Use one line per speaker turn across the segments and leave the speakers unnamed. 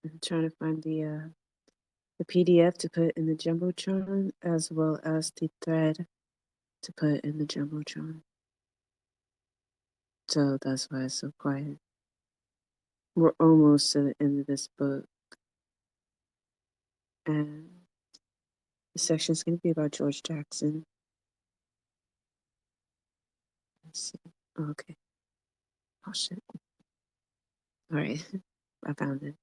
I'm trying to find the PDF to put in the jumbotron as well as the thread to put in the jumbotron. So that's why it's so quiet. We're almost to the end of this book, and the section is going to be about George Jackson. Let's see. Okay. Oh shit. All right. I found it.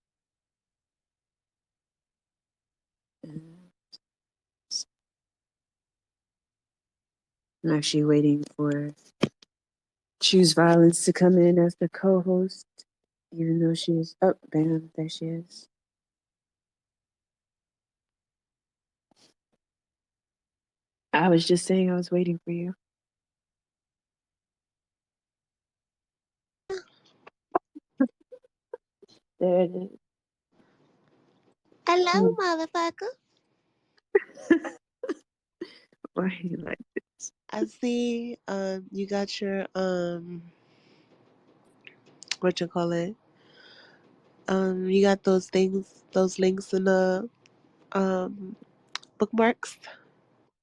I'm actually waiting for Choose Violence to come in as the co-host, even though she is. Oh, bam! There she is. I was just saying I was waiting for you. There it is.
Hello, motherfucker.
Why are you like this?
I see. You got your what you call it? You got those things, those links in the bookmarks.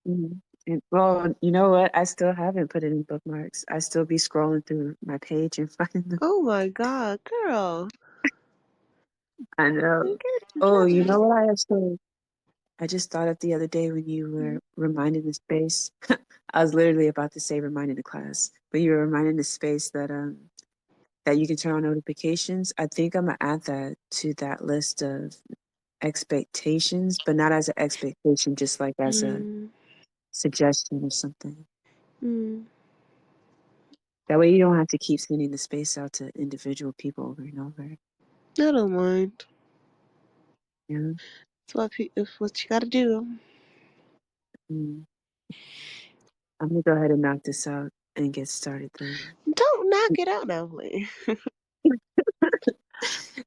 Mm-hmm. And, well, you know what? I still haven't put it in bookmarks. I still be scrolling through my page and finding them.
Oh my god, girl!
I know.
You get it
Oh, you
together.
know what? I just thought of the other day when you were reminding the space. I was literally about to say reminding the class, but you were reminding the space that you can turn on notifications. I think I'm gonna add that to that list of expectations, but not as an expectation, just like as a
Mm,
suggestion or something.
mm.
That way you don't have to keep sending the space out to individual people over and over.
I don't mind.
You know?
It's what you gotta do.
Mm. I'm gonna go ahead and knock this out and get started then.
Don't knock it out now, please.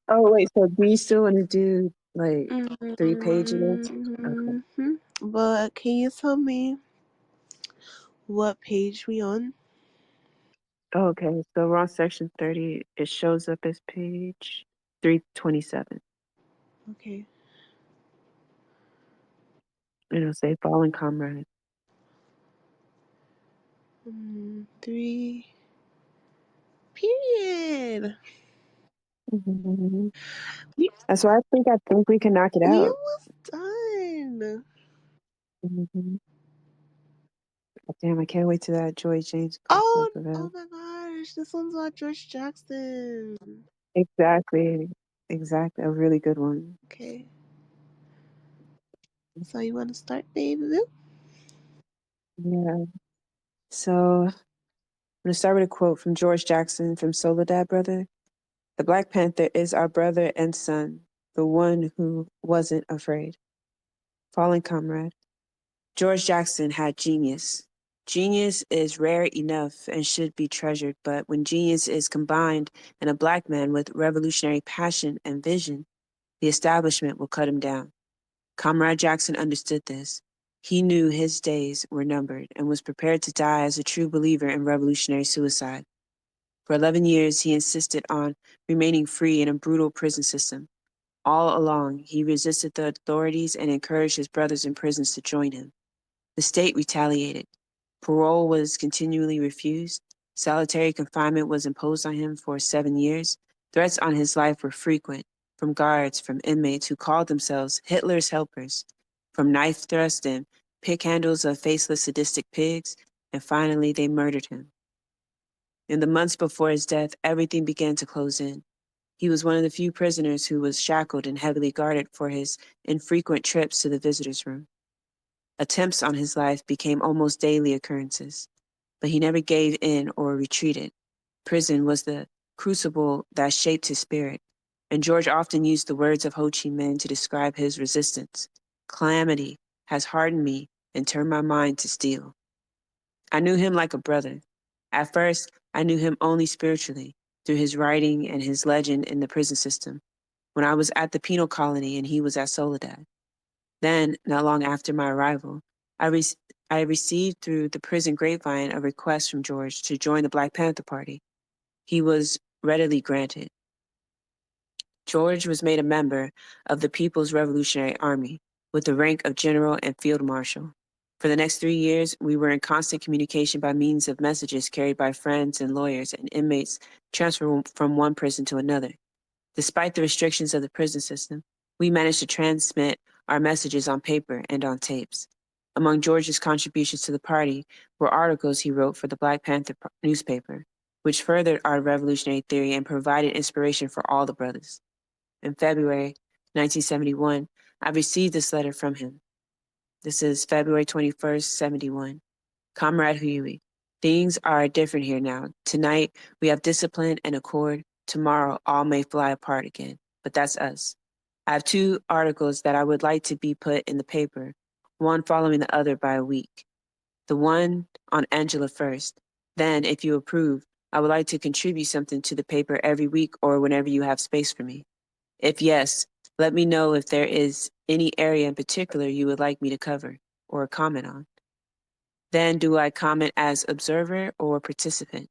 Oh wait, so do you still want to do like 3 pages? Okay.
Mm-hmm. But can you tell me what page we on?
Oh, okay, so we're on section 30. It shows up as page 327.
Okay.
It'll say fallen comrade.
Three. Period.
Mhm.
We
That's why I think we can knock it
we
out.
almost done.
Hmm. Damn, I can't wait till that Joy James
Oh,
crossover
oh
out.
my gosh! This one's about George Jackson.
Exactly. Exactly. A really good one.
Okay. So you want to start, baby?
Yeah. So I'm gonna start with a quote from George Jackson from Soledad Brother. The Black Panther is our brother and son, the one who wasn't afraid. Fallen comrade. George Jackson had genius. Genius is rare enough and should be treasured, but when genius is combined in a black man with revolutionary passion and vision, the establishment will cut him down. Comrade Jackson understood this. He knew his days were numbered and was prepared to die as a true believer in revolutionary suicide. For 11 years, he insisted on remaining free in a brutal prison system. All along, he resisted the authorities and encouraged his brothers in prisons to join him. The state retaliated. Parole was continually refused. Solitary confinement was imposed on him for 7 years. Threats on his life were frequent, from guards, from inmates who called themselves Hitler's helpers, from knife thrusts and pick handles of faceless sadistic pigs, and finally they murdered him. In the months before his death, everything began to close in. He was one of the few prisoners who was shackled and heavily guarded for his infrequent trips to the visitor's room. Attempts on his life became almost daily occurrences, but he never gave in or retreated. Prison was the crucible that shaped his spirit, and George often used the words of Ho Chi Minh to describe his resistance. Calamity has hardened me and turned my mind to steel. I knew him like a brother. At first, I knew him only spiritually, through his writing and his legend in the prison system, when I was at the penal colony and he was at Soledad. Then, not long after my arrival, I, re- I received through the prison grapevine a request from George to join the Black Panther Party. He was readily granted. George was made a member of the People's Revolutionary Army with the rank of general and field marshal. For the next 3 years, we were in constant communication by means of messages carried by friends and lawyers and inmates transferred from one prison to another. Despite the restrictions of the prison system, we managed to transmit our messages on paper and on tapes. Among George's contributions to the party were articles he wrote for the Black Panther newspaper, which furthered our revolutionary theory and provided inspiration for all the brothers. In February 1971, I received this letter from him. This is February 21st, 71. Comrade Huey, things are different here now. Tonight, we have discipline and accord. Tomorrow, all may fly apart again, but that's us. I have 2 articles that I would like to be put in the paper, one following the other by a week. The one on Angela first. Then, if you approve, I would like to contribute something to the paper every week or whenever you have space for me. If yes, let me know if there is any area in particular you would like me to cover or comment on. Then do I comment as observer or participant?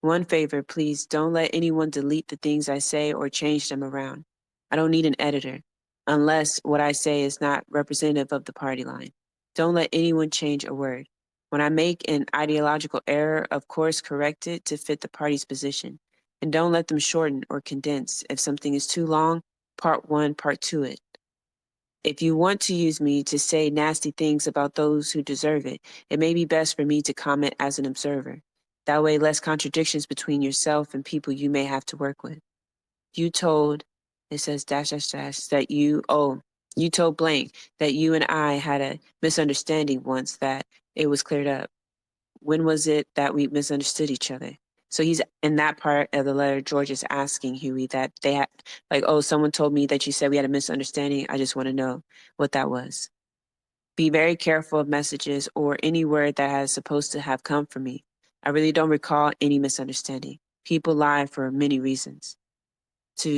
One favor, please don't let anyone delete the things I say or change them around. I don't need an editor, unless what I say is not representative of the party line. Don't let anyone change a word. When I make an ideological error, of course, correct it to fit the party's position. And don't let them shorten or condense. If something is too long, part 1, part 2 it. If you want to use me to say nasty things about those who deserve it, it may be best for me to comment as an observer. That way, less contradictions between yourself and people you may have to work with. You told, it says dash dash dash, that you told blank that you and I had a misunderstanding once that it was cleared up. When was it that we misunderstood each other? So he's in that part of the letter, George is asking Huey that they had, like, oh, someone told me that you said we had a misunderstanding. I just want to know what that was. Be very careful of messages or any word that has supposed to have come from me. I really don't recall any misunderstanding. People lie for many reasons.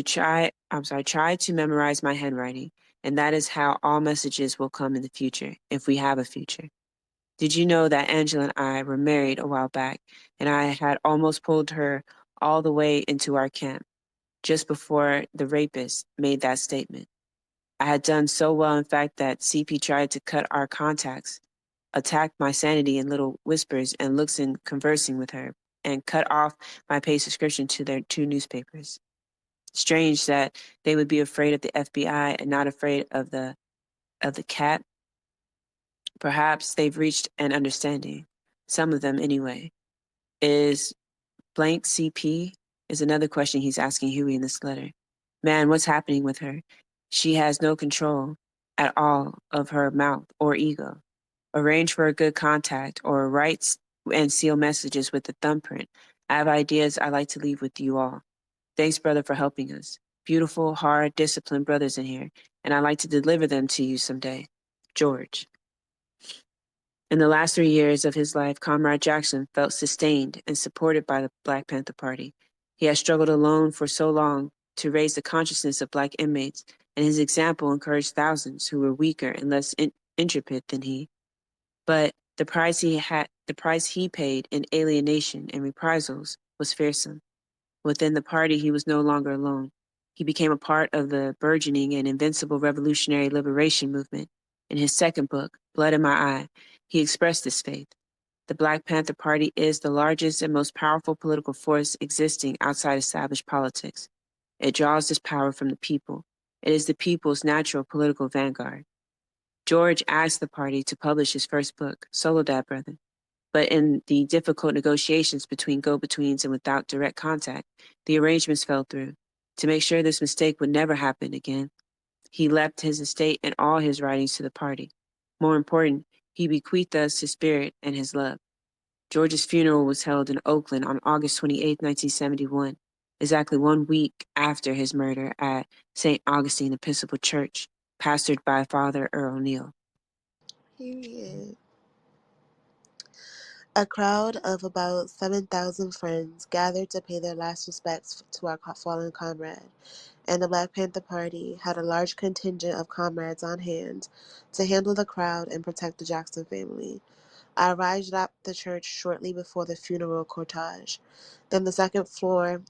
Try to memorize my handwriting, and that is how all messages will come in the future, if we have a future. Did you know that Angela and I were married a while back, and I had almost pulled her all the way into our camp just before the rapist made that statement? I had done so well, in fact, that CP tried to cut our contacts, attacked my sanity in little whispers and looks in conversing with her, and cut off my paid subscription to their 2 newspapers. Strange that they would be afraid of the FBI and not afraid of the cat. Perhaps they've reached an understanding. Some of them, anyway. Is blank CP? Is another question he's asking Huey in this letter. Man, what's happening with her? She has no control at all of her mouth or ego. Arrange for a good contact or write and seal messages with the thumbprint. I have ideas I'd like to leave with you all. Thanks, brother, for helping us. Beautiful, hard, disciplined brothers in here, and I'd like to deliver them to you someday. George. In the last 3 years of his life, Comrade Jackson felt sustained and supported by the Black Panther Party. He had struggled alone for so long to raise the consciousness of Black inmates, and his example encouraged thousands who were weaker and less intrepid than he. But the price he paid in alienation and reprisals was fearsome. Within the party, he was no longer alone. He became a part of the burgeoning and invincible revolutionary liberation movement. In his second book, Blood in My Eye, he expressed this faith. The Black Panther Party is the largest and most powerful political force existing outside established politics. It draws this power from the people. It is the people's natural political vanguard. George asked the party to publish his first book, Soledad Brother, but in the difficult negotiations between go-betweens and without direct contact, the arrangements fell through. To make sure this mistake would never happen again, he left his estate and all his writings to the party. More important, he bequeathed us his spirit and his love. George's funeral was held in Oakland on August 28, 1971, exactly 1 week after his murder at St. Augustine Episcopal Church, pastored by Father Earl Neal.
Period. A crowd of about 7,000 friends gathered to pay their last respects to our fallen comrade, and the Black Panther Party had a large contingent of comrades on hand to handle the crowd and protect the Jackson family. I arrived at the church shortly before the funeral cortege. Then the second floor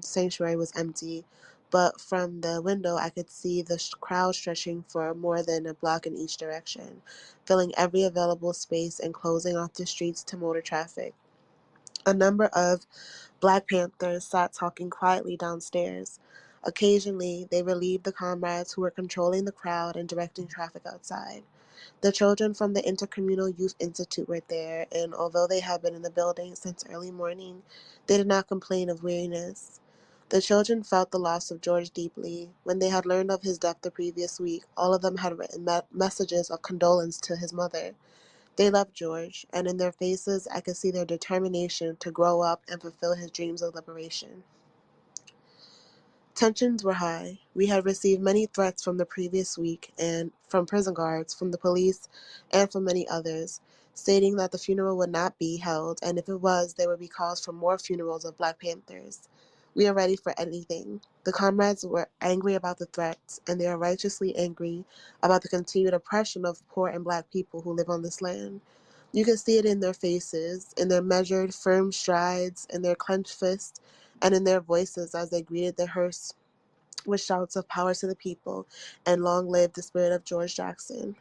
sanctuary was empty, but from the window I could see the crowd stretching for more than a block in each direction, filling every available space and closing off the streets to motor traffic. A number of Black Panthers sat talking quietly downstairs. Occasionally, they relieved the comrades who were controlling the crowd and directing traffic outside. The children from the Intercommunal Youth Institute were there, and although they had been in the building since early morning, they did not complain of weariness. The children felt the loss of George deeply. When they had learned of his death the previous week, all of them had written messages of condolence to his mother. They loved George, and in their faces I could see their determination to grow up and fulfill his dreams of liberation. Tensions were high. We had received many threats from the previous week and from prison guards, from the police, and from many others, stating that the funeral would not be held, and if it was, there would be calls for more funerals of Black Panthers. We are ready for anything. The comrades were angry about the threats, and they are righteously angry about the continued oppression of poor and Black people who live on this land. You can see it in their faces, in their measured, firm strides, in their clenched fists, and in their voices as they greeted the hearse with shouts of power to the people and long live the spirit of George Jackson.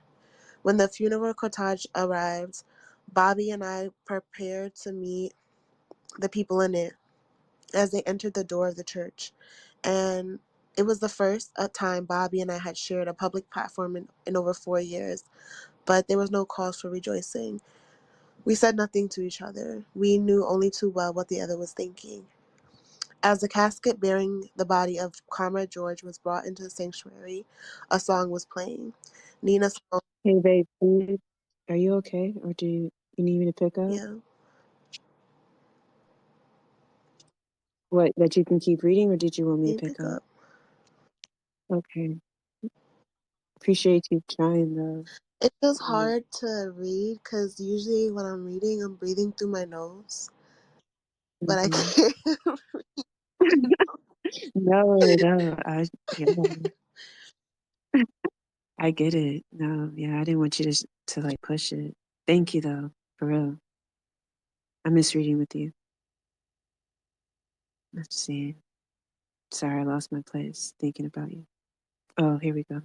When the funeral cortege arrived, Bobby and I prepared to meet the people in it as they entered the door of the church. And it was the first time Bobby and I had shared a public platform in over 4 years, but there was no cause for rejoicing. We said nothing to each other. We knew only too well what the other was thinking. As the casket bearing the body of Comrade George was brought into the sanctuary, a song was playing. Nina Simone,
Hey, babe, are you okay? Or do you need me to pick up?
yeah,
What, that you can keep reading, or did you want me to
you
pick
pick
up?
up.
Okay. Appreciate you trying, though.
It feels hard to read because usually when I'm reading, I'm breathing through my nose, but I
Mm-hmm.
can't.
No, no, yeah, I get it. No, yeah, I didn't want you to like push it. Thank you, though, for real. I miss reading with you. Let's see. Sorry, I lost my place thinking about you. Oh, here we go.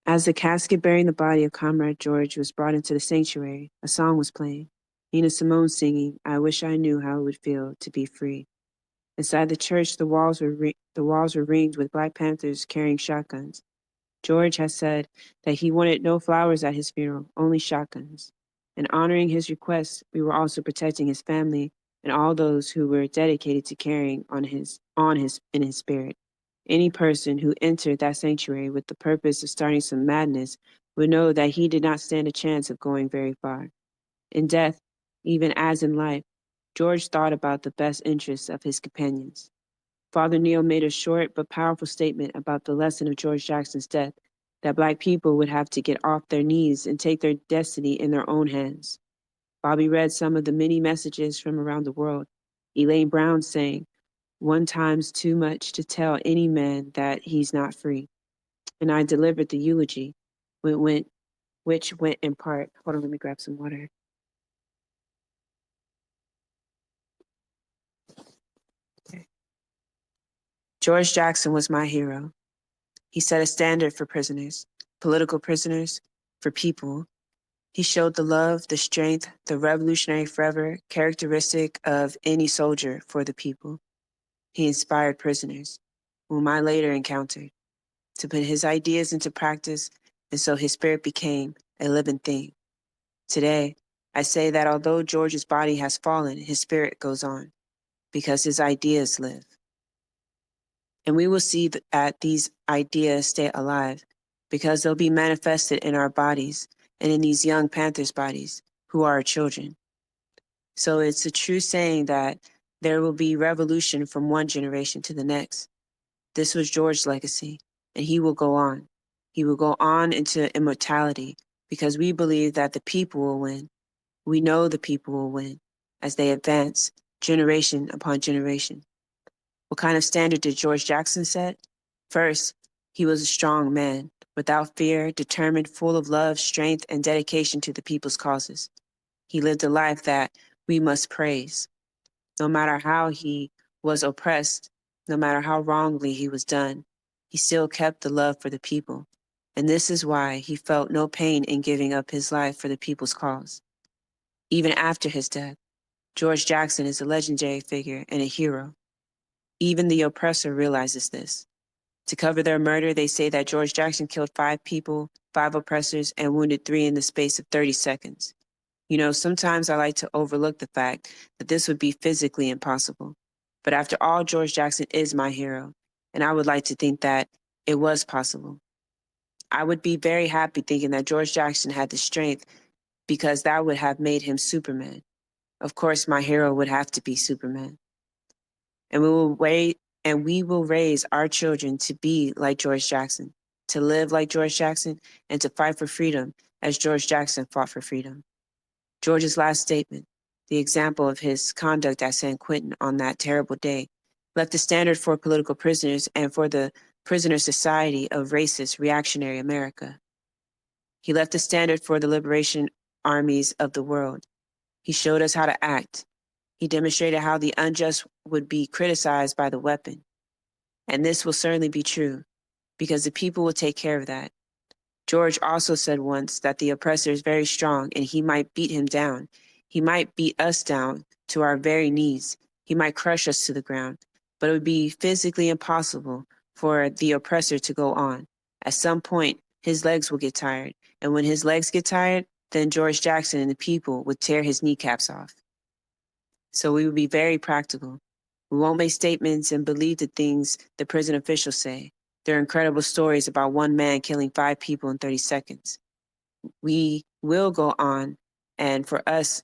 As the casket bearing the body of Comrade George was brought into the sanctuary, a song was playing. Nina Simone singing, "I wish I knew how it would feel to be free." Inside the church, the walls were ringed with Black Panthers carrying shotguns. George had said that he wanted no flowers at his funeral, only shotguns. In honoring his request, we were also protecting his family and all those who were dedicated to carrying on his in his spirit. Any person who entered that sanctuary with the purpose of starting some madness would know that he did not stand a chance of going very far. In death, even as in life, George thought about the best interests of his companions. Father Neil made a short but powerful statement about the lesson of George Jackson's death, that Black people would have to get off their knees and take their destiny in their own hands. Bobby read some of the many messages from around the world. Elaine Brown saying, "One time's too much to tell any man that he's not free." And I delivered the eulogy, which went in part. Hold on, let me grab some water. Okay. George Jackson was my hero. He set a standard for prisoners, political prisoners, for people. He showed the love, the strength, the revolutionary fervor characteristic of any soldier for the people. He inspired prisoners, whom I later encountered, to put his ideas into practice, and so his spirit became a living thing. Today, I say that although George's body has fallen, his spirit goes on, because his ideas live. And we will see that these ideas stay alive, because they'll be manifested in our bodies and in these young Panthers' bodies, who are our children. So it's a true saying that there will be revolution from one generation to the next. This was George's legacy, and he will go on. He will go on into immortality because we believe that the people will win. We know the people will win as they advance generation upon generation. What kind of standard did George Jackson set? First, he was a strong man. Without fear, determined, full of love, strength, and dedication to the people's causes. He lived a life that we must praise. No matter how he was oppressed, no matter how wrongly he was done, he still kept the love for the people. And this is why he felt no pain in giving up his life for the people's cause. Even after his death, George Jackson is a legendary figure and a hero. Even the oppressor realizes this. To cover their murder, they say that George Jackson killed 5 people, 5 oppressors, and wounded 3 in the space of 30 seconds. You know, sometimes I like to overlook the fact that this would be physically impossible. But after all, George Jackson is my hero, and I would like to think that it was possible. I would be very happy thinking that George Jackson had the strength because that would have made him Superman. Of course, my hero would have to be Superman. And we will raise our children to be like George Jackson, to live like George Jackson, and to fight for freedom as George Jackson fought for freedom. George's last statement, the example of his conduct at San Quentin on that terrible day, left the standard for political prisoners and for the prisoner society of racist, reactionary America. He left the standard for the liberation armies of the world. He showed us how to act. He demonstrated how the unjust would be criticized by the weapon. And this will certainly be true, because the people will take care of that. George also said once that the oppressor is very strong and he might beat him down. He might beat us down to our very knees. He might crush us to the ground. But it would be physically impossible for the oppressor to go on. At some point, his legs will get tired. And when his legs get tired, then George Jackson and the people would tear his kneecaps off. So we will be very practical. We won't make statements and believe the things the prison officials say. There are incredible stories about one man killing 5 people in 30 seconds. We will go on, and for us,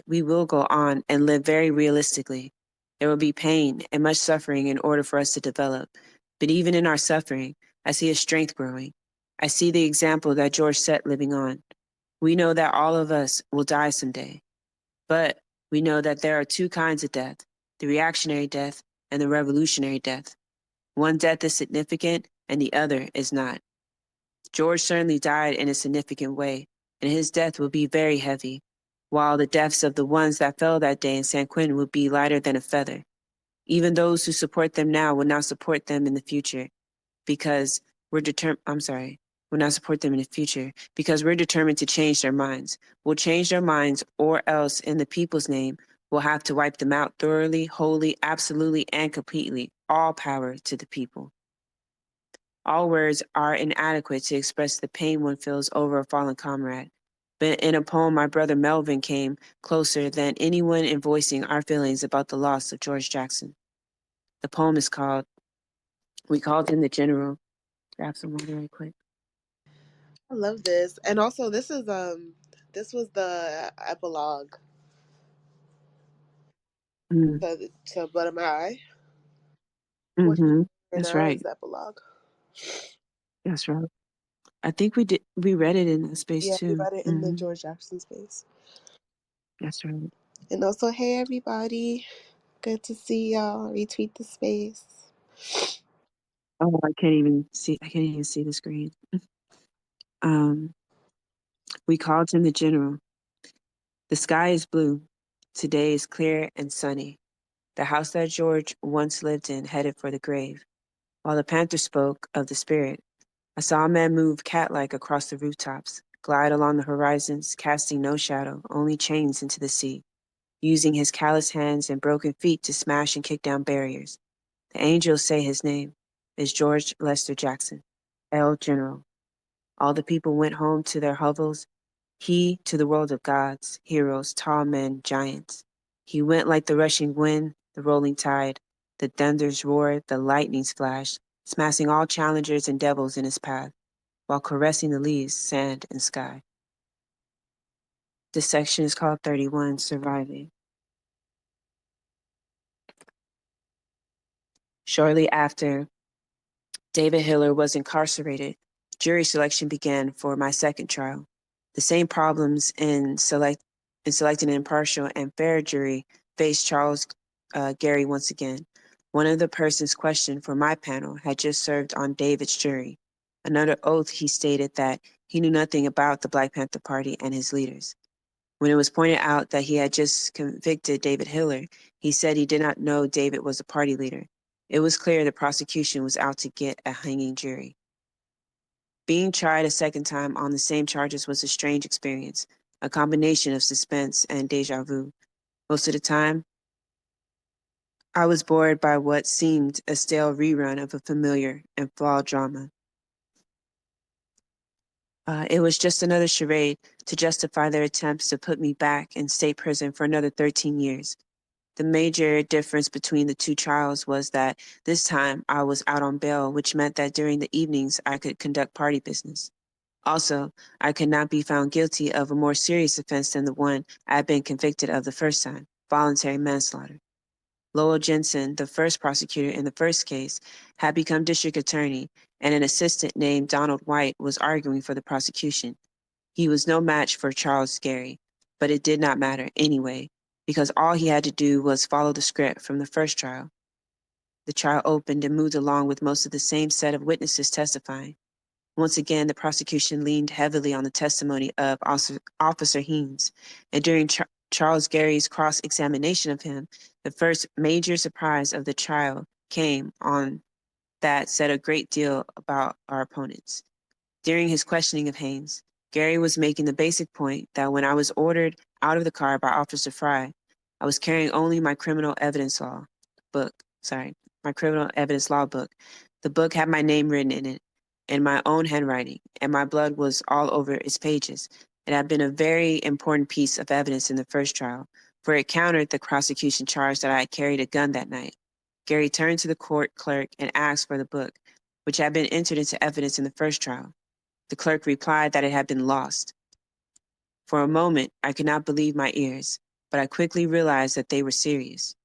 we will go on and live very realistically. There will be pain and much suffering in order for us to develop. But even in our suffering, I see a strength growing. I see the example that George set living on. We know that all of us will die someday. But we know that there are 2 kinds of death, the reactionary death and the revolutionary death. One death is significant and the other is not. George certainly died in a significant way, and his death will be very heavy, while the deaths of the ones that fell that day in San Quentin will be lighter than a feather. Even those who support them now will not support them in the future because will not support them in the future because we're determined to change their minds. We'll change their minds, or else, in the people's name, we'll have to wipe them out thoroughly, wholly, absolutely, and completely. All power to the people. All words are inadequate to express the pain one feels over a fallen comrade. But in a poem, my brother Melvin came closer than anyone in voicing our feelings about the loss of George Jackson. The poem is called We Called Him the General. Grab some water right quick.
I love this. And also this was the epilogue to Blood of My Eye. What
Mm-hmm.
right
That's
now
right.
is the epilogue.
That's right. I think we did. We read it in that space
Yeah, we
too.
read it in the
Mm-hmm.
George Jackson space.
That's right.
And also, hey everybody. Good to see y'all. Retweet the space.
Oh, I can't even see. I can't even see the screen. Um, we called him the general. The sky is blue. Today is clear and sunny. The house that George once lived in headed for the grave. While the panther spoke of the spirit, I saw a man move cat-like across the rooftops, glide along the horizons, casting no shadow, only chains into the sea, using his calloused hands and broken feet to smash and kick down barriers. The angels say his name is George Lester Jackson, El General. All the people went home to their hovels, he to the world of gods, heroes, tall men, giants. He went like the rushing wind, the rolling tide, the thunders roared, the lightnings flashed, smashing all challengers and devils in his path, while caressing the leaves, sand, and sky. This section is called 31, Surviving. Shortly after David Hiller was incarcerated, jury selection began for my second trial. The same problems in selecting an impartial and fair jury faced Charles Gary once again. One of the persons questioned for my panel had just served on David's jury. Under oath, he stated that he knew nothing about the Black Panther Party and his leaders. When it was pointed out that he had just convicted David Hiller, he said he did not know David was a party leader. It was clear the prosecution was out to get a hanging jury. Being tried a second time on the same charges was a strange experience, a combination of suspense and deja vu. Most of the time, I was bored by what seemed a stale rerun of a familiar and flawed drama. It was just another charade to justify their attempts to put me back in state prison for another 13 years. The major difference between the two trials was that this time I was out on bail, which meant that during the evenings I could conduct party business. Also, I could not be found guilty of a more serious offense than the one I had been convicted of the first time, voluntary manslaughter. Lowell Jensen, the first prosecutor in the first case, had become district attorney, and an assistant named Donald White was arguing for the prosecution. He was no match for Charles Gary, but it did not matter anyway, because all he had to do was follow the script from the first trial. The trial opened and moved along with most of the same set of witnesses testifying. Once again, the prosecution leaned heavily on the testimony of Officer Haynes, and during Charles Gary's cross-examination of him, the first major surprise of the trial came on that said a great deal about our opponents. During his questioning of Haynes, Gary was making the basic point that when I was ordered out of the car by Officer Fry, I was carrying only my criminal evidence law book. My criminal evidence law book. The book had my name written in it, in my own handwriting, and my blood was all over its pages. It had been a very important piece of evidence in the first trial, for it countered the prosecution charge that I had carried a gun that night. Gary turned to the court clerk and asked for the book, which had been entered into evidence in the first trial. The clerk replied that it had been lost. For a moment, I could not believe my ears, but I quickly realized that they were serious.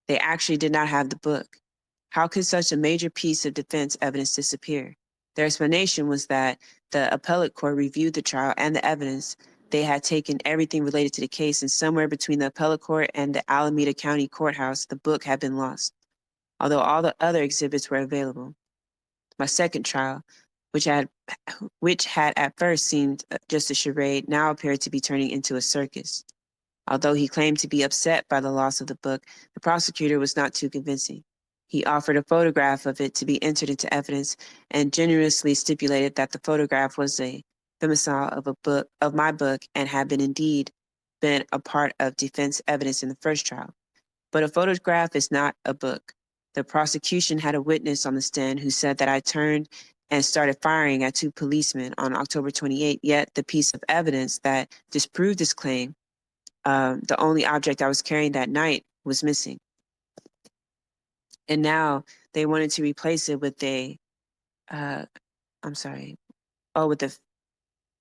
They actually did not have the book. How could such a major piece of defense evidence disappear? Their explanation was that the appellate court reviewed the trial and the evidence. They had taken everything related to the case, and somewhere between the appellate court and the Alameda County Courthouse, the book had been lost, although all the other exhibits were available. My second trial, which had at first seemed just a charade, now appeared to be turning into a circus. Although he claimed to be upset by the loss of the book, the prosecutor was not too convincing. He offered a photograph of it to be entered into evidence and generously stipulated that the photograph was a facsimile of my book and had indeed been a part of defense evidence in the first trial. But a photograph is not a book. The prosecution had a witness on the stand who said that I turned and started firing at two policemen on October 28th, yet the piece of evidence that disproved this claim, the only object I was carrying that night, was missing. And now they wanted to replace it with uh, I'm sorry, with the,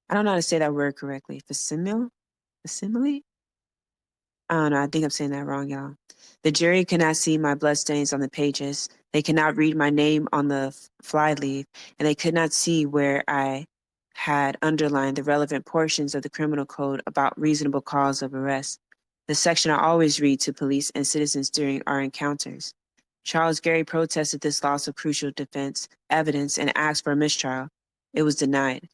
I don't know how to say that word correctly, facsimile? Facsimile? I don't know. I think I'm saying that wrong, y'all. The jury cannot see my bloodstains on the pages. They cannot read my name on the flyleaf, and they could not see where I had underlined the relevant portions of the criminal code about reasonable cause of arrest, the section I always read to police and citizens during our encounters. Charles Gary protested this loss of crucial defense evidence and asked for a mistrial. It was denied.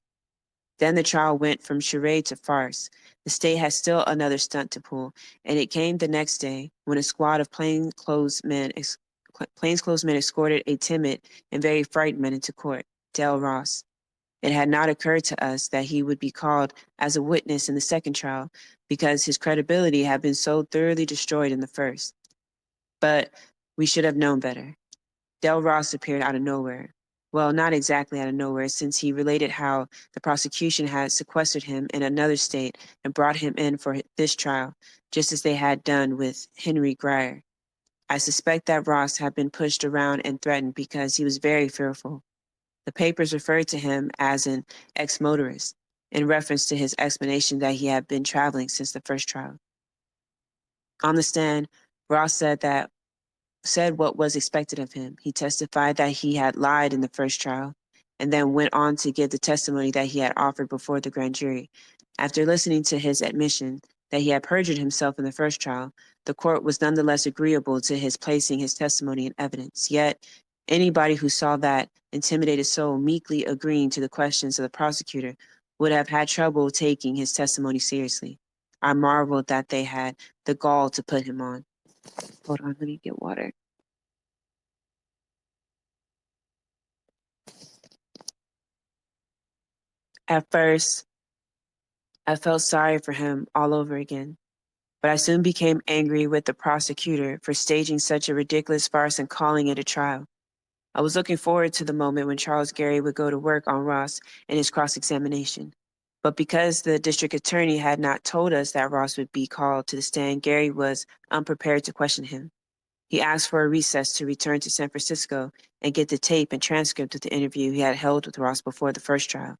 Then the trial went from charade to farce. The state had still another stunt to pull, and it came the next day when a squad of plainclothesmen escorted a timid and very frightened man into court, Dale Ross. It had not occurred to us that he would be called as a witness in the second trial because his credibility had been so thoroughly destroyed in the first. But we should have known better. Del Ross appeared out of nowhere. Well, not exactly out of nowhere, since he related how the prosecution had sequestered him in another state and brought him in for this trial, just as they had done with Henry Grier. I suspect that Ross had been pushed around and threatened because he was very fearful. The papers referred to him as an ex-motorist, in reference to his explanation that he had been traveling since the first trial. On the stand, Ross said what was expected of him. He testified that he had lied in the first trial, and then went on to give the testimony that he had offered before the grand jury. After listening to his admission that he had perjured himself in the first trial, the court was nonetheless agreeable to his placing his testimony in evidence. Yet, anybody who saw that intimidated soul meekly agreeing to the questions of the prosecutor would have had trouble taking his testimony seriously. I marveled that they had the gall to put him on. Hold on, let me get water. At first, I felt sorry for him all over again, but I soon became angry with the prosecutor for staging such a ridiculous farce and calling it a trial. I was looking forward to the moment when Charles Gary would go to work on Ross in his cross-examination. But because the district attorney had not told us that Ross would be called to the stand, Gary was unprepared to question him. He asked for a recess to return to San Francisco and get the tape and transcript of the interview he had held with Ross before the first trial.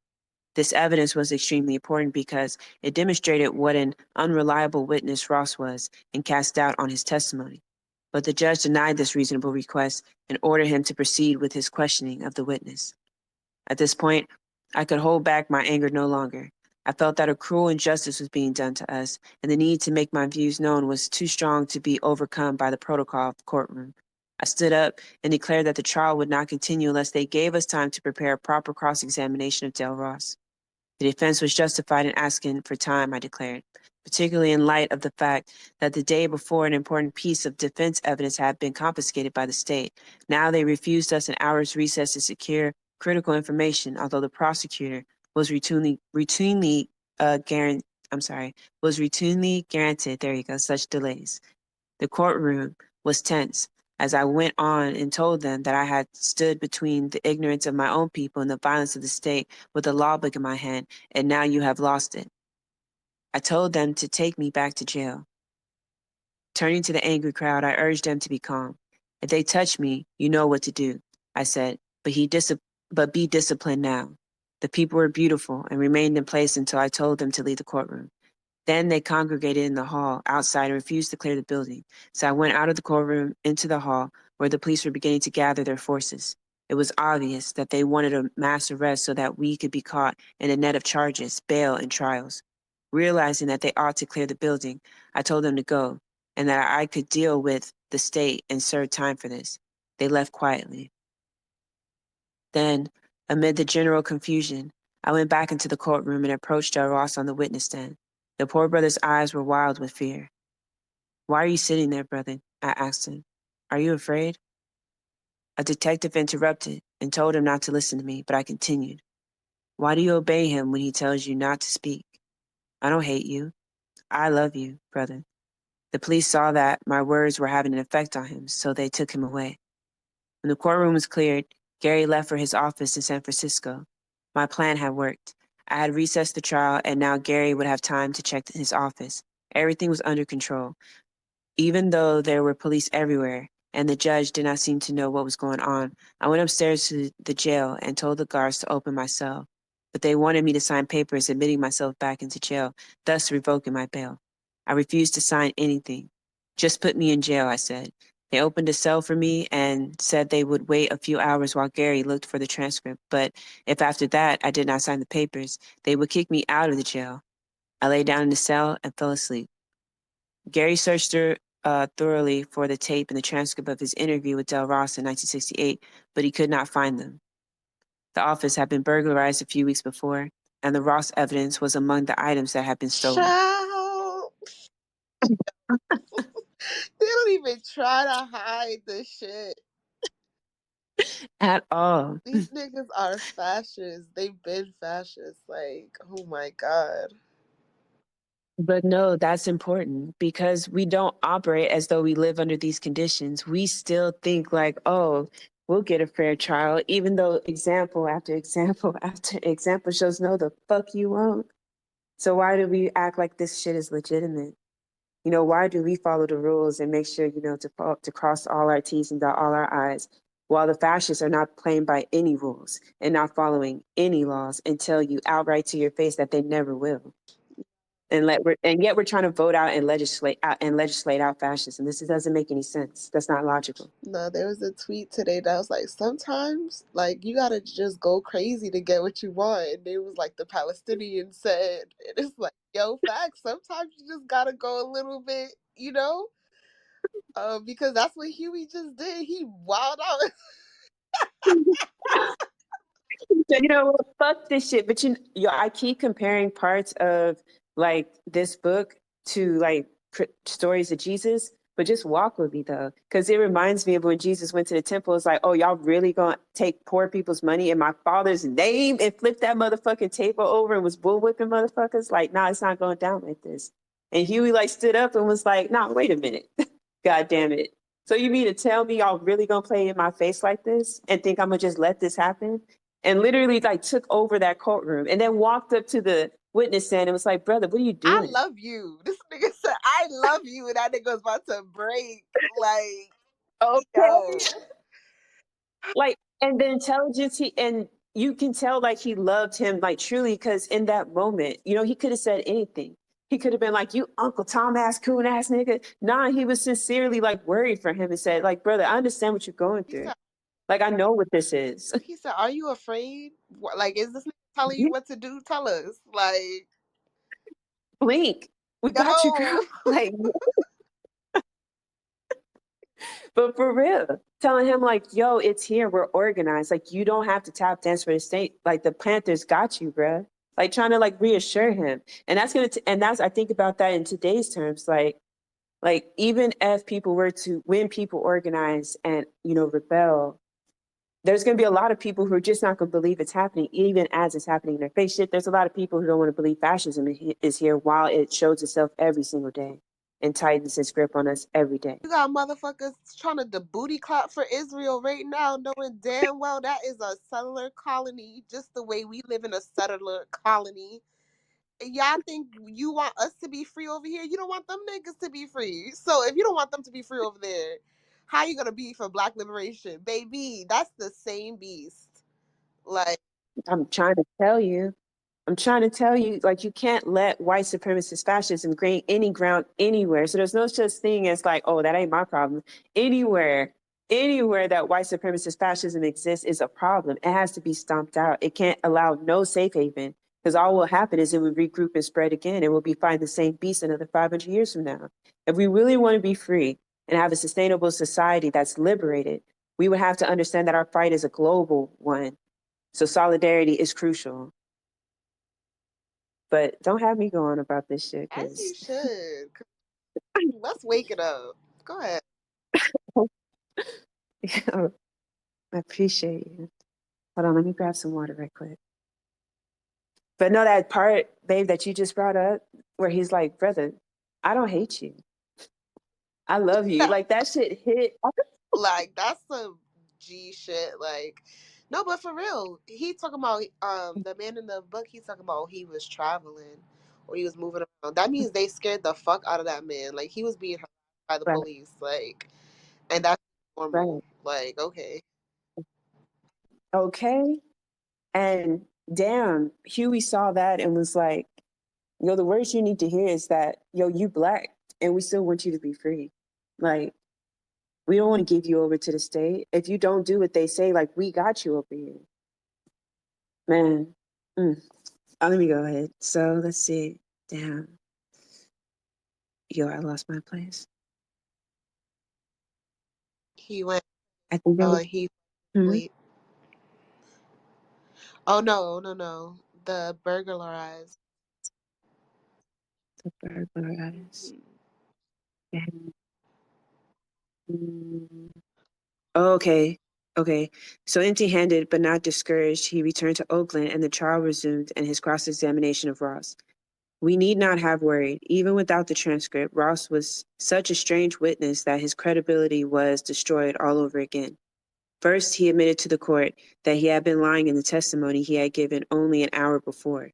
This evidence was extremely important because it demonstrated what an unreliable witness Ross was and cast doubt on his testimony. But the judge denied this reasonable request and ordered him to proceed with his questioning of the witness. At this point, I could hold back my anger no longer. I felt that a cruel injustice was being done to us, and the need to make my views known was too strong to be overcome by the protocol of the courtroom. I stood up and declared that the trial would not continue unless they gave us time to prepare a proper cross-examination of Del Ross. The defense was justified in asking for time, I declared, particularly in light of the fact that the day before an important piece of defense evidence had been confiscated by the state. Now they refused us an hour's recess to secure critical information, although the prosecutor was routinely guaranteed, was routinely granted, there you go, such delays. The courtroom was tense as I went on and told them that I had stood between the ignorance of my own people and the violence of the state with a law book in my hand, and now you have lost it. I told them to take me back to jail. Turning to the angry crowd, I urged them to be calm. If they touch me, you know what to do, I said, but be disciplined now. The people were beautiful and remained in place until I told them to leave the courtroom. Then they congregated in the hall outside and refused to clear the building. So I went out of the courtroom into the hall where the police were beginning to gather their forces. It was obvious that they wanted a mass arrest so that we could be caught in a net of charges, bail, and trials. Realizing that they ought to clear the building, I told them to go and that I could deal with the state and serve time for this. They left quietly. Then, amid the general confusion, I went back into the courtroom and approached Del Ross on the witness stand. The poor brother's eyes were wild with fear. Why are you sitting there, brother? I asked him. Are you afraid? A detective interrupted and told him not to listen to me, but I continued. Why do you obey him when he tells you not to speak? I don't hate you. I love you, brother. The police saw that my words were having an effect on him, so they took him away. When the courtroom was cleared, Gary left for his office in San Francisco. My plan had worked. I had recessed the trial, and now Gary would have time to check his office. Everything was under control. Even though there were police everywhere, and the judge did not seem to know what was going on, I went upstairs to the jail and told the guards to open my cell. But they wanted me to sign papers admitting myself back into jail, thus revoking my bail. I refused to sign anything. Just put me in jail, I said. They opened a cell for me and said they would wait a few hours while Gary looked for the transcript. But if after that I did not sign the papers, they would kick me out of the jail. I lay down in the cell and fell asleep. Gary searched thoroughly for the tape and the transcript of his interview with Del Ross in 1968, but he could not find them. The office had been burglarized a few weeks before, and the Ross evidence was among the items that had been stolen.
Child. They don't even try to hide this shit.
At all.
These niggas are fascists. They've been fascists. Like, oh my God.
But no, that's important because we don't operate as though we live under these conditions. We still think like, oh, we'll get a fair trial, even though example after example after example shows no, the fuck you won't. So why do we act like this shit is legitimate? Why do we follow the rules and make sure, to cross all our T's and dot all our I's, while the fascists are not playing by any rules and not following any laws and tell you outright to your face that they never will. And yet we're trying to vote out and legislate out fascism. This doesn't make any sense. That's not logical.
No, there was a tweet today that was like, sometimes, like, you gotta just go crazy to get what you want. And it was like the Palestinian said, and it's like, yo, facts. Sometimes you just gotta go a little bit, because that's what Huey just did. He wilded out.
You know what? Fuck this shit. But I keep comparing parts of like this book to like stories of Jesus. But just walk with me though, because it reminds me of when Jesus went to the temple. It's like, oh, y'all really gonna take poor people's money in my father's name and flip that motherfucking table over and was bullwhipping motherfuckers? Like, nah, it's not going down like this. And Huey like stood up and was like, nah, wait a minute. God damn it. So you mean to tell me y'all really gonna play in my face like this and think I'm gonna just let this happen? And literally like took over that courtroom and then walked up to the witness stand and was like, brother, what are you
I
doing?
love you. This nigga said, I love you. And that nigga was about to break. Like, yo.
Okay. Like, and the intelligence and you can tell like he loved him like truly because in that moment, he could have said anything. He could have been like, you Uncle Tom ass, coon ass nigga. Nah, he was sincerely like worried for him and said, like, brother, I understand what you're going
He
through.
said,
Like, I know what this is.
are you afraid? Like, is this nigga telling you what to do? Tell us. Like,
Blink. We got you, girl.
yo.
Like, but for real, telling him like, yo, it's here. We're organized. Like, you don't have to tap dance for the state. Like, the Panthers got you, bruh. Like, trying to like reassure him. And that's I think about that in today's terms. Like even if people were to, when people organize and rebel, there's going to be a lot of people who are just not going to believe it's happening, even as it's happening in their face. Shit, there's a lot of people who don't want to believe fascism is here while it shows itself every single day and tightens its grip on us every day.
You got motherfuckers trying to booty clap for Israel right now, knowing damn well that is a settler colony, just the way we live in a settler colony. Y'all think you want us to be free over here? You don't want them niggas to be free. So if you don't want them to be free over there, how you gonna be for black liberation? Baby, that's the same beast. Like,
I'm trying to tell you. I'm trying to tell you, like, you can't let white supremacist fascism gain any ground anywhere. So there's no such thing as like, oh, that ain't my problem. Anywhere that white supremacist fascism exists is a problem. It has to be stomped out. It can't allow no safe haven because all will happen is it will regroup and spread again, and we'll be fighting the same beast another 500 years from now. If we really want to be free and have a sustainable society that's liberated, we would have to understand that our fight is a global one. So solidarity is crucial. But don't have me going about this shit
as you
because
should. Let's wake it up. Go ahead.
I appreciate you. Hold on, let me grab some water right quick. But no, that part, babe, that you just brought up, where he's like, brother, I don't hate you. I love you. Like that shit hit.
Like, that's some G shit. Like, no, but for real, he talking about the man in the book. He's talking about he was traveling or he was moving around. That means they scared the fuck out of that man. Like, he was being harassed by the
Right,
police. Like, and that's normal.
right.
Like, okay,
Okay. And damn, Huey saw that and was like, yo, the words you need to hear is that, yo, you black and we still want you to be free. Like, we don't want to give you over to the state. If you don't do what they say, like, we got you over here. Man. Mm. Oh, let me go ahead. So let's see. Damn. Yo, I lost my place.
he went.
I think that was
He
hmm,
sleep. Oh no, no, no. The burglarized.
the burglarized. Damn. Mm. Oh, okay. Okay. So empty handed but not discouraged, he returned to Oakland and the trial resumed and his cross examination of Ross. We need not have worried. Even without the transcript, Ross was such a strange witness that his credibility was destroyed all over again. First, he admitted to the court that he had been lying in the testimony he had given only an hour before.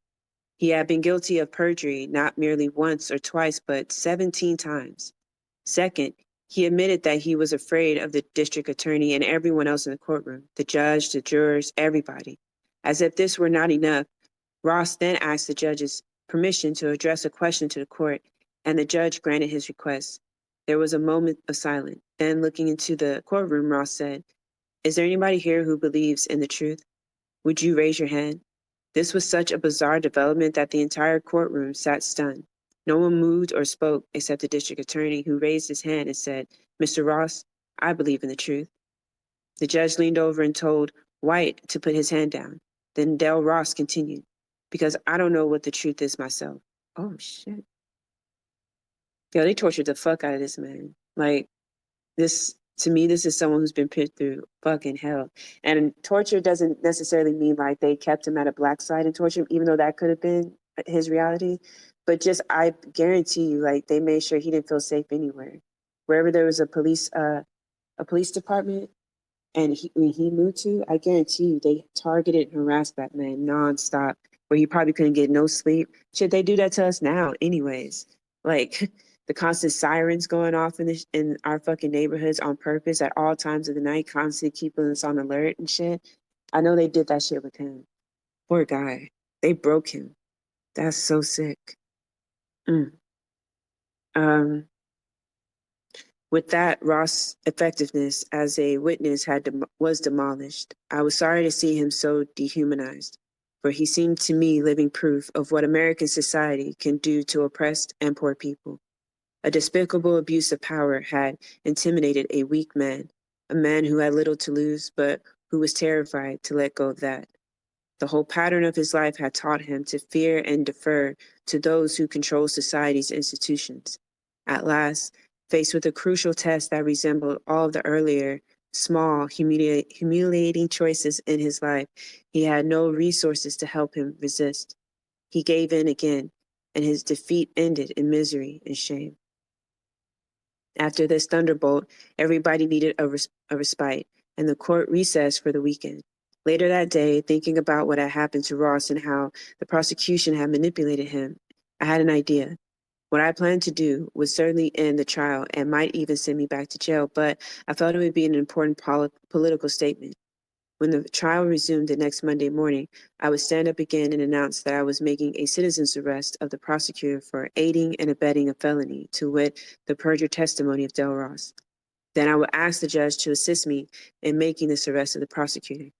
He had been guilty of perjury not merely once or twice, but 17 times. Second, he admitted that he was afraid of the district attorney and everyone else in the courtroom, the judge, the jurors, everybody. As if this were not enough, Ross then asked the judge's permission to address a question to the court, and the judge granted his request. There was a moment of silence. Then, looking into the courtroom, Ross said, is there anybody here who believes in the truth? Would you raise your hand? This was such a bizarre development that the entire courtroom sat stunned. No one moved or spoke except the district attorney, who raised his hand and said, Mr. Ross, I believe in the truth. The judge leaned over and told White to put his hand down. Then Del Ross continued, because I don't know what the truth is myself. Oh, shit. Yo, they tortured the fuck out of this man. Like, this, to me, this is someone who's been put through fucking hell. And torture doesn't necessarily mean like they kept him at a black site and tortured him, even though that could have been his reality. But just, I guarantee you, like, they made sure he didn't feel safe anywhere. Wherever there was a police department, and when he moved to, I guarantee you, they targeted and harassed that man nonstop, where he probably couldn't get no sleep. Shit, they do that to us now, anyways. Like the constant sirens going off in our fucking neighborhoods on purpose at all times of the night, constantly keeping us on alert and shit. I know they did that shit with him. Poor guy. They broke him. That's so sick. Mm. Um, With that, Ross' effectiveness as a witness was demolished. I was sorry to see him so dehumanized, for he seemed to me living proof of what American society can do to oppressed and poor people. A despicable abuse of power had intimidated a weak man, a man who had little to lose, but who was terrified to let go of that. The whole pattern of his life had taught him to fear and defer to those who control society's institutions. At last, faced with a crucial test that resembled all of the earlier, small, humiliating choices in his life, he had no resources to help him resist. He gave in again, and his defeat ended in misery and shame. After this thunderbolt, everybody needed a respite, and the court recessed for the weekend. Later that day, thinking about what had happened to Ross and how the prosecution had manipulated him, I had an idea. What I planned to do would certainly end the trial and might even send me back to jail, but I felt it would be an important political statement. When the trial resumed the next Monday morning, I would stand up again and announce that I was making a citizen's arrest of the prosecutor for aiding and abetting a felony, to wit, the perjured testimony of Del Ross. Then I would ask the judge to assist me in making this arrest of the prosecutor.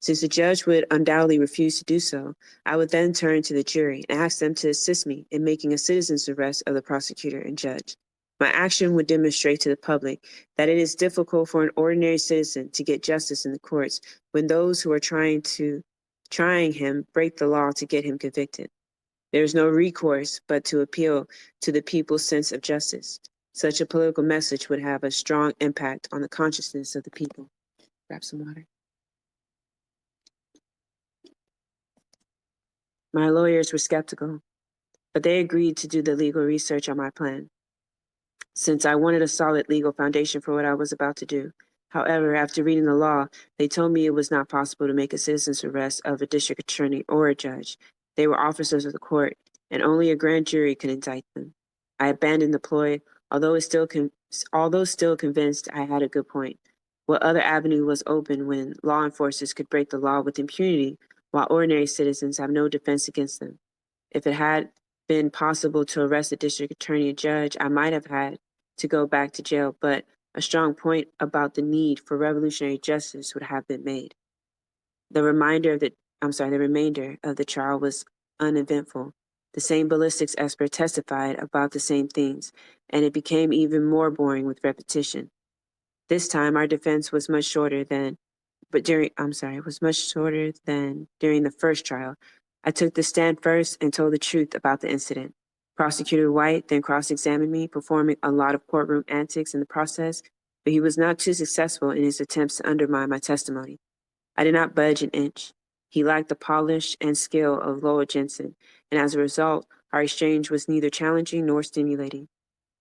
Since the judge would undoubtedly refuse to do so, I would then turn to the jury and ask them to assist me in making a citizen's arrest of the prosecutor and judge. My action would demonstrate to the public that it is difficult for an ordinary citizen to get justice in the courts when those who are trying him break the law to get him convicted. There is no recourse but to appeal to the people's sense of justice. Such a political message would have a strong impact on the consciousness of the people. Grab some water. My lawyers were skeptical, but they agreed to do the legal research on my plan, since I wanted a solid legal foundation for what I was about to do. However, after reading the law, they told me it was not possible to make a citizen's arrest of a district attorney or a judge. They were officers of the court, and only a grand jury could indict them. I abandoned the ploy, although still convinced I had a good point. What other avenue was open when law enforcers could break the law with impunity, while ordinary citizens have no defense against them? If it had been possible to arrest a district attorney and judge, I might have had to go back to jail, but a strong point about the need for revolutionary justice would have been made. The remainder of the trial was uneventful. The same ballistics expert testified about the same things, and it became even more boring with repetition. This time, our defense was much shorter than during the first trial. I took the stand first and told the truth about the incident. Prosecutor White then cross-examined me, performing a lot of courtroom antics in the process, but he was not too successful in his attempts to undermine my testimony. I did not budge an inch. He lacked the polish and skill of Loa Jensen, and as a result, our exchange was neither challenging nor stimulating.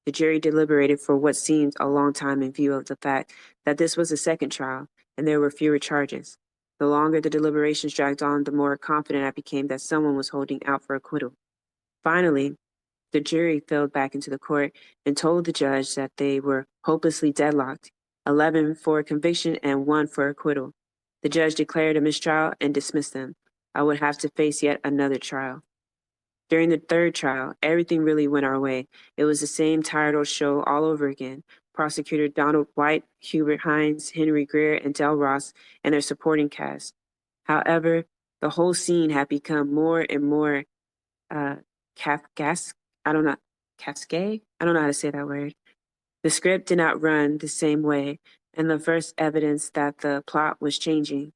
The jury deliberated for what seemed a long time in view of the fact that this was a second trial and there were fewer charges. The longer the deliberations dragged on, the more confident I became that someone was holding out for acquittal. Finally, the jury filed back into the court and told the judge that they were hopelessly deadlocked, 11 for conviction and 1 for acquittal. The judge declared a mistrial and dismissed them. I would have to face yet another trial. During the third trial, everything really went our way. It was the same tired old show all over again. Prosecutor Donald White, Hubert Hines, Henry Greer, and Del Ross, and their supporting cast. However, the whole scene had become more and more Kafkaesque. I don't know, Kafkaesque? I don't know how to say that word. The script did not run the same way, and the first evidence that the plot was changing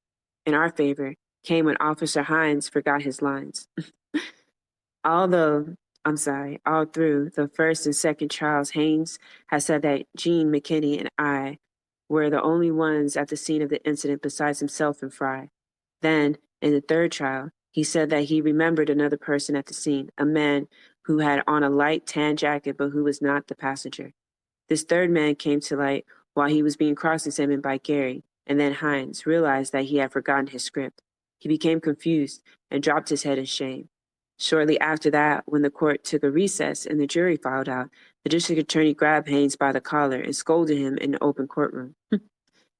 in our favor came when Officer Hines forgot his lines. All through the first and second trials, Haynes has said that Gene, McKinney, and I were the only ones at the scene of the incident besides himself and Fry. Then, in the third trial, he said that he remembered another person at the scene, a man who had on a light tan jacket but who was not the passenger. This third man came to light while he was being cross-examined by Gary, and then Hines realized that he had forgotten his script. He became confused and dropped his head in shame. Shortly after that, when the court took a recess and the jury filed out, the district attorney grabbed Haynes by the collar and scolded him in the open courtroom.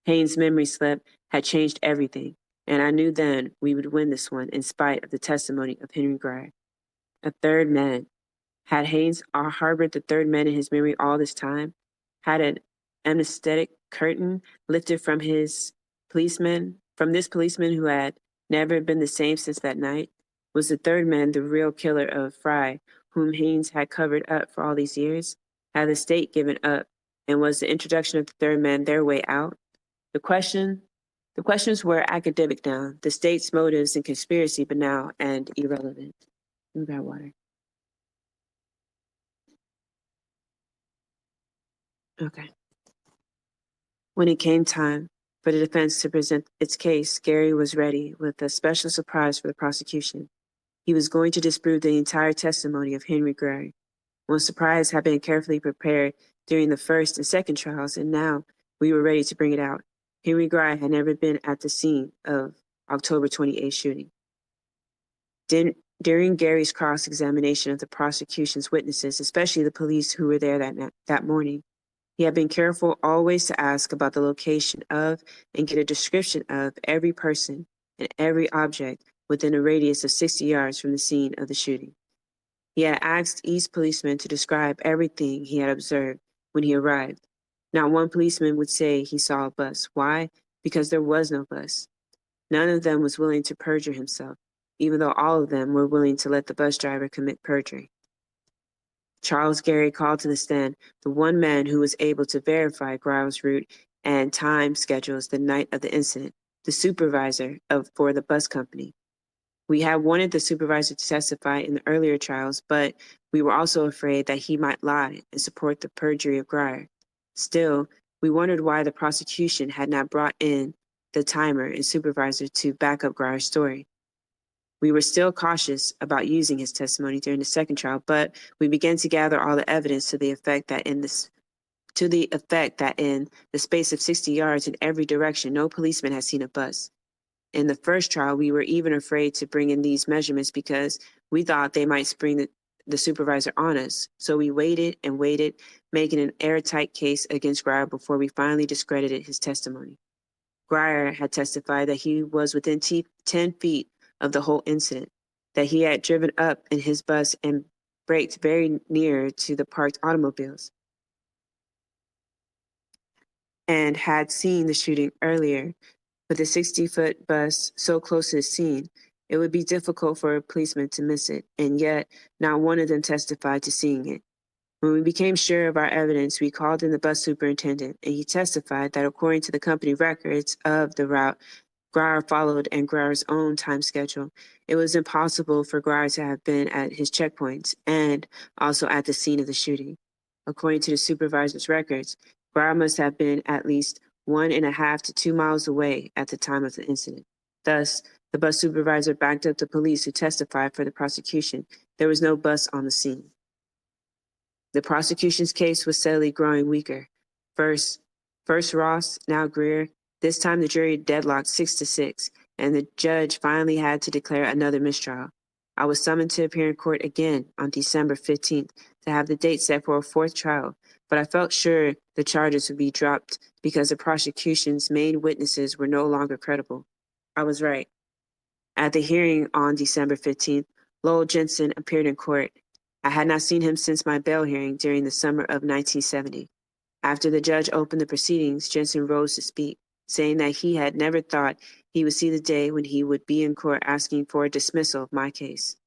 Haynes' memory slip had changed everything, and I knew then we would win this one in spite of the testimony of Henry Grier. A third man. Had Haynes harbored the third man in his memory all this time? Had an amnestic curtain lifted from this policeman who had never been the same since that night? Was the third man the real killer of Fry, whom Haynes had covered up for all these years? Had the state given up, and was the introduction of the third man their way out? The questions were academic now, the state's motives and conspiracy banal and irrelevant. We got water. Okay. When it came time for the defense to present its case, Gary was ready with a special surprise for the prosecution. He was going to disprove the entire testimony of Henry Grier. One surprise had been carefully prepared during the first and second trials, and now we were ready to bring it out. Henry Grier had never been at the scene of October 28th shooting. During Gary's cross-examination of the prosecution's witnesses, especially the police who were there that morning, he had been careful always to ask about the location of and get a description of every person and every object within a radius of 60 yards from the scene of the shooting. He had asked each policeman to describe everything he had observed when he arrived. Not one policeman would say he saw a bus. Why? Because there was no bus. None of them was willing to perjure himself, even though all of them were willing to let the bus driver commit perjury. Charles Gary called to the stand the one man who was able to verify Grier's route and time schedules the night of the incident, the supervisor for the bus company. We had wanted the supervisor to testify in the earlier trials, but we were also afraid that he might lie and support the perjury of Grier. Still, we wondered why the prosecution had not brought in the timer and supervisor to back up Grier's story. We were still cautious about using his testimony during the second trial, but we began to gather all the evidence to the effect that in the space of 60 yards in every direction, no policeman had seen a bus. In the first trial, we were even afraid to bring in these measurements because we thought they might spring the supervisor on us. So we waited and waited, making an airtight case against Grier before we finally discredited his testimony. Grier had testified that he was within 10 feet of the whole incident, that he had driven up in his bus and braked very near to the parked automobiles, and had seen the shooting earlier. With a 60-foot bus so close to the scene, it would be difficult for a policeman to miss it, and yet not one of them testified to seeing it. When we became sure of our evidence, we called in the bus superintendent, and he testified that according to the company records of the route Grier followed and Grier's own time schedule, it was impossible for Grier to have been at his checkpoints and also at the scene of the shooting. According to the supervisor's records, Grier must have been at least 1.5 to 2 miles away at the time of the incident. Thus, the bus supervisor backed up the police who testified for the prosecution. There was no bus on the scene. The prosecution's case was steadily growing weaker. First Ross, now Grier. This time the jury deadlocked 6-6, and the judge finally had to declare another mistrial. I was summoned to appear in court again on December 15th to have the date set for a fourth trial, but I felt sure the charges would be dropped because the prosecution's main witnesses were no longer credible. I was right. At the hearing on December 15th, Lowell Jensen appeared in court. I had not seen him since my bail hearing during the summer of 1970. After the judge opened the proceedings, Jensen rose to speak, saying that he had never thought he would see the day when he would be in court asking for a dismissal of my case.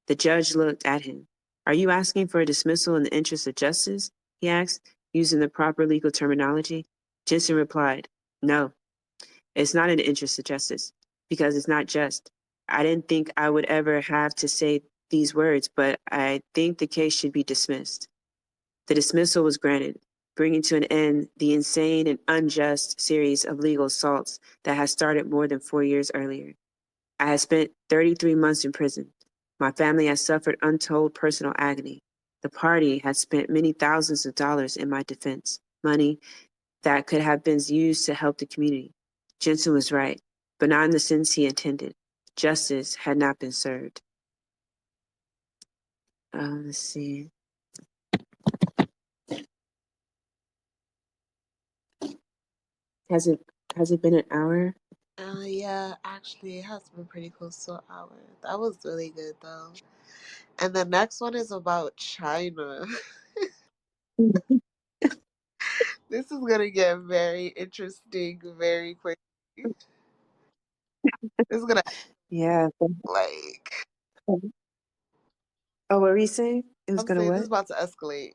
The judge looked at him. "Are you asking for a dismissal in the interest of justice?" he asked, using the proper legal terminology. Jensen replied, "No, it's not in the interest of justice. because it's not just. I didn't think I would ever have to say these words, but I think the case should be dismissed. The dismissal was granted, bringing to an end the insane and unjust series of legal assaults that had started more than 4 years earlier. I had spent 33 months in prison. My family had suffered untold personal agony. The party had spent many thousands of dollars in my defense, money that could have been used to help the community. Jensen was right, but not in the sense he intended. Justice had not been served. Let's see. Has it has it been an hour?
Yeah, actually, it has been pretty close to an hour. That was really good, though. And the next one is about China. This is gonna get very interesting very quickly. This is gonna
Yeah.
like
Oh, what were you saying? It was
I'm
gonna
saying this is
what?
about to escalate.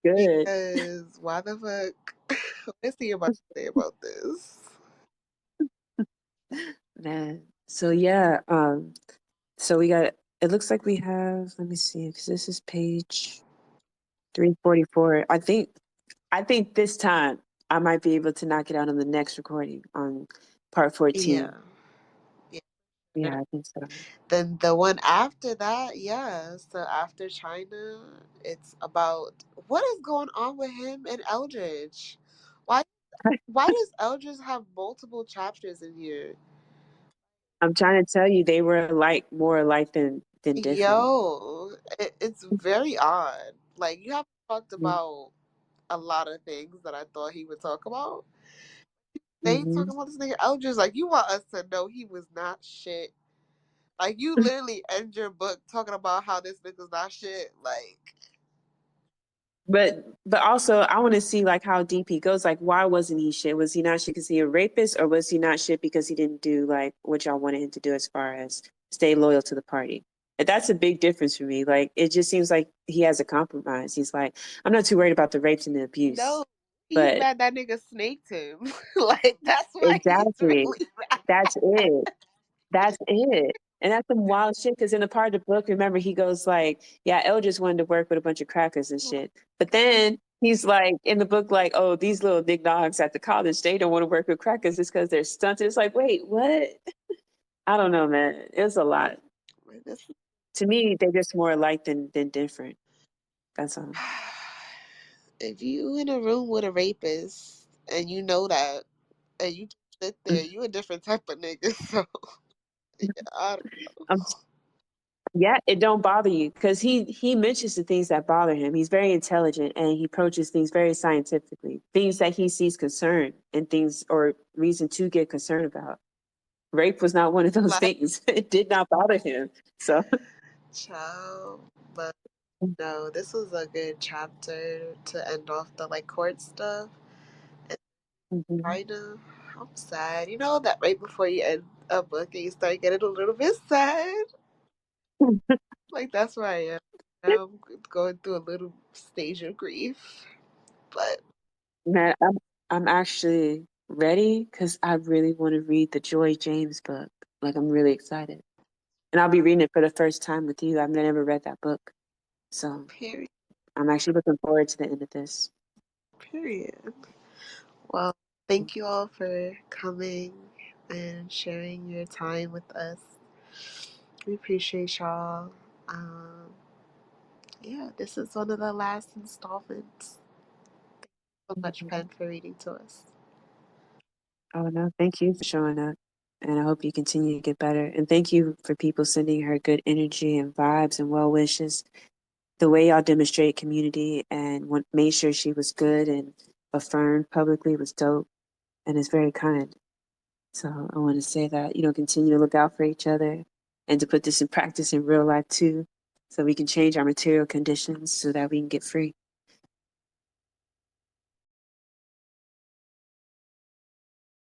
Good.
Because why the fuck? Let's see about to say about this.
Man. So yeah, so we got, it looks like we have, let me see, because this is page 344. I think this time I might be able to knock it out on the next recording on part
Yeah.
14.
Yeah.
Yeah, I think so.
Then the one after that, yeah. So after China, it's about what is going on with him and Eldridge. Why why does Eldridge have multiple chapters in here?
I'm trying to tell you, they were alike, more alike than different.
Yo, it's very odd. Like you haven't talked about a lot of things that I thought he would talk about. They
Mm-hmm.
talking about this nigga Eldridge like you want us to know he was not shit. Like you literally end your book talking about how this nigga's not shit. Like
But also I want to see like how deep he goes. Like, why wasn't he shit? Was he not shit because he a rapist, or was he not shit because he didn't do like what y'all wanted him to do as far as stay loyal to the party? And that's a big difference for me. Like, it just seems like he has a compromise. He's like, I'm not too worried about the rapes and the abuse,
no, he's
but
mad that nigga snaked him. Like that's why he's
exactly,
really mad.
that's it. That's it. And that's some wild shit. Because in the part of the book, remember, he goes like, "Yeah, El just wanted to work with a bunch of crackers and shit." But then he's like, in the book, like, "Oh, these little big dogs at the college, they don't want to work with crackers just because they're stunted." It's like, wait, what? I don't know, man. It was a lot.
Like, this
To me, they're just more alike than different. That's all.
if you in a room with a rapist and you know that and you just sit there, you a different type of nigga. So yeah, I don't
I'm Yeah, it don't bother you because he mentions the things that bother him. He's very intelligent and he approaches things very scientifically. Things that he sees concern and things or reason to get concerned about. Rape was not one of those
like
things. It did not bother him. So
child. But no, this was a good chapter to end off the like court stuff. And
Mhm.
kind of I'm sad. You know that right before you end a book and you start getting a little bit sad. Like that's where I am. Now I'm going through a little stage of grief. But
Man, I'm actually ready because I really want to read the Joy James book. Like, I'm really excited. And I'll be reading it for the first time with you. I've never read that book. So
period.
I'm actually looking forward to the end of this.
Period. Well, thank you all for coming and sharing your time with us. We appreciate y'all. Um, yeah, this is one of the last installments. So much,
Mhm.
Pen, for reading to us.
Oh, no, thank you for showing up. And I hope you continue to get better. And thank you for people sending her good energy and vibes and well wishes. The way y'all demonstrate community and made sure she was good and affirmed publicly was dope. And it's very kind. So I want to say that, continue to look out for each other and to put this in practice in real life too. So we can change our material conditions so that we can get free.